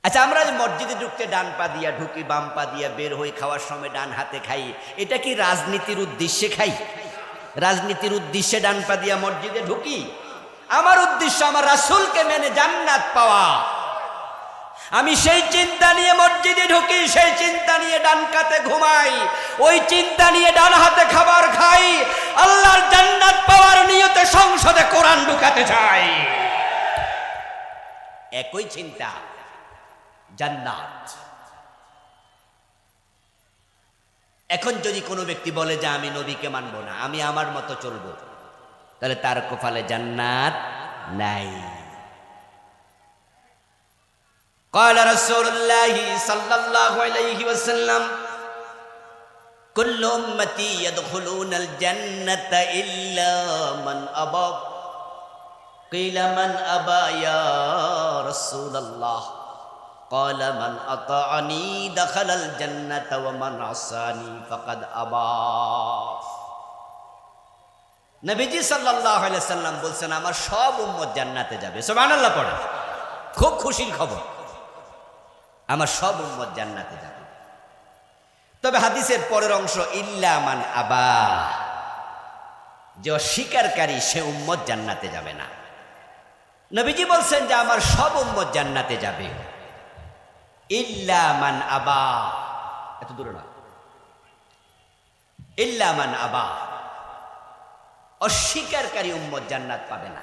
আচ্ছা, আমরা মসজিদে ঢুকতে ডান পা দিয়া ঢুকি, বাম পা দিয়া বের হই, খাওয়ার সময় ডান হাতে খাই, এটা কি রাজনীতির উদ্দেশ্যে খাই? রাজনীতির উদ্দেশ্যে ডান পা দিয়া মসজিদে ঢুকি? আমার উদ্দেশ্য আমার রাসূলকে মেনে জান্নাত পাওয়া। আমি সেই চিন্তা নিয়ে মসজিদে ঢুকি, সেই চিন্তা নিয়ে ডান কাতে ঘুমাই, ওই চিন্তা নিয়ে ডান হাতে খাবার খাই, আল্লাহর জান্নাত পাওয়ার নিয়তে সংসদে কোরআন ঢুকাতে চাই। একই চিন্তা, জান্নাত। এখন যদি কোনো ব্যক্তি বলে যে আমি নবীকে মানব না, আমি আমার মতো চলবো, তাহলে তার কপালে জান্নাত নাই। قال رسول الله صلى الله عليه وسلم كل امتي يدخلون الجنة إلا من أبى قيل من أبى يا رسول الله قال من أطاعني دخل الجنة ومن عصاني فقد أبى নবীজি সাল্লাল্লাহু আলাইহি ওয়াসাল্লাম বলছেন আমার সব উম্মত জান্নাতে যাবে। সুবহানাল্লাহ পড়ে, খুব খুশির খবর, আমার সব উম্মত জান্নাতে যাবে। তবে হাদিসের পরের অংশ ইল্লা মান আবা, যে অস্বীকারী সে উম্মত জান্নাতে যাবে না। নবীজি বলছেন যে আমার সব উম্মত জান্নাতে যাবে, ইল্লা মান আবা, এত দূরে না, ইল্লা মান আবা, অস্বীকারী উম্মত জান্নাত পাবে না।